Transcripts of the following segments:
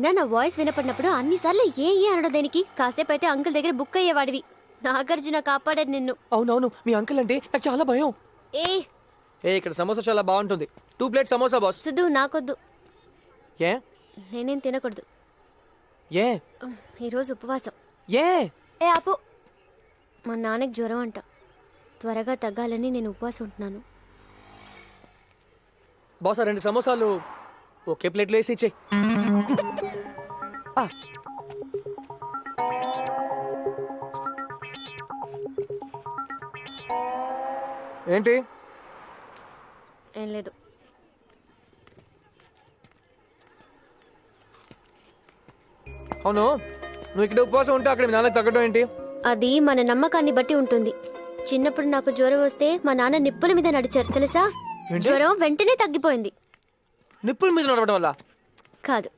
అయినా నా వాయిస్ వినపడినప్పుడు అన్నిసార్లు ఏ అనడం దేనికి? కాసేపు అయితే అంకుల్ దగ్గర బుక్ అయ్యేవాడివి. నాగార్జున కాపాడాడు నిన్ను. అవునవును, మీ అంకుల్ అంటే నాకు చాలా భయం. ఇక్కడ సమోసా చాలా బాగుంటుంది. 2 ప్లేట్ సమోసా బాస్. సిద్ధు నాకొద్దు. ఏ నేనేం తినకూడదు. ఏ ఈరోజు ఉపవాసం. ఏ ఆపు. మా నాన్నకి జ్వరం అంట. త్వరగా తగ్గాలని నేను ఉపవాసం ఉంటున్నాను. బాస్ 2 సమోసాలు ఒకే ప్లేట్లో వేసి ఇచ్చేయి. ఏంటి? ఏం లేదు. అవును, నువ్వు ఇక్కడ ఉపవాసం ఉంటే అక్కడ మీ నాన్నకి తగ్గడం ఏంటి? అది మన నమ్మకాన్ని బట్టి ఉంటుంది. చిన్నప్పుడు నాకు జ్వరం వస్తే మా నాన్న నిప్పుల మీద నడిచారు తెలుసా? జ్వరం వెంటనే తగ్గిపోయింది. నిప్పుల మీద నడవడం వల్ల కాదు,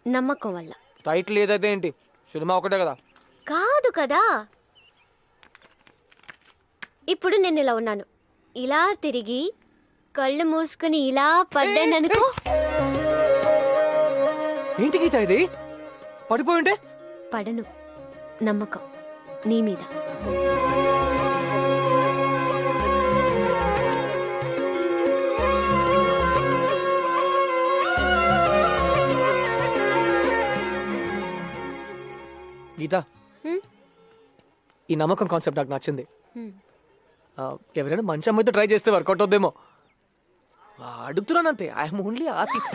నమ్మకం వల్ల. టైటిల్ ఏదైతే ఏంటి, సినిమా ఒకటే కదా. కాదు కదా. ఇప్పుడు నేను ఇలా ఉన్నాను. ఇలా తిరిగి కళ్ళు మూసుకుని ఇలా పడ్డాననుకో. ఏంటి గీత ఇది? పడిపోయి ఉంటే? పడను. నమ్మకం నీ మీద. గీత, ఈ నమ్మకం కాన్సెప్ట్ నాకు నచ్చింది. ఎవరైనా మంచి అమ్మాయితో ట్రై చేస్తే వర్కౌట్ అవుద్దేమో అడుగుతున్నానంతే. I'm only asking.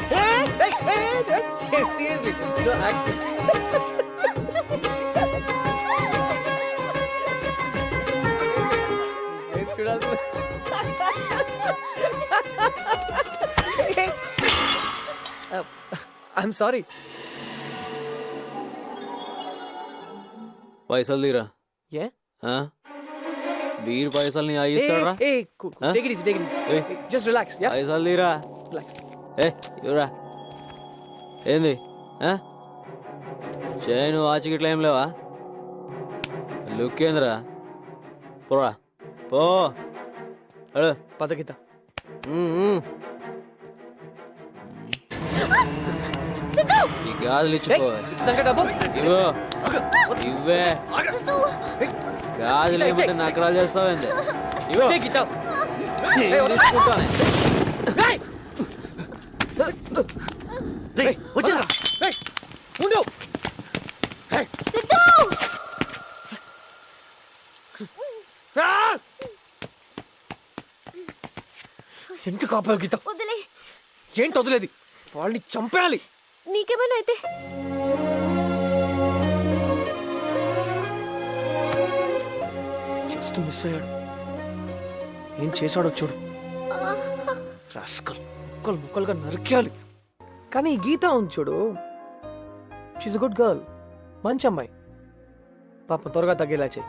I'm sorry. పైసలు తీరా. ఏ బీర్ పైసలు నీ ఇస్తాడా? Just relax. పైసలు తీరా. రిలాక్స్. ఇవరా. ఏంది చేయను ఆచికిట్లా ఏం లేవా? లుక్ ఏందిరా? పోరా పో. పద గీత. ఈ గాజులు ఇచ్చిపో. ఇవో ఇవ్వే గాజులు ఏమంటే నకరాలు చేస్తావేంది? ఇవో తీసుకుంటానే. ఎందుకు కాపావు గీత? వదిలే. ఏంటి వదిలేది? వాళ్ళని చంపేయాలి. నీకేమైనా అయితే జస్ట్ మిస్ అయ్యాడు. ఏం చేశాడో చూడు. రాస్కల్ ముక్కలు ముక్కలుగా నరికేయాలి. కానీ ఈ గీత ఉంది చూడు, షీఈ్ అ గుడ్ గర్ల్. మంచి అమ్మాయి. పాపం త్వరగా తగ్గేలా చేయి.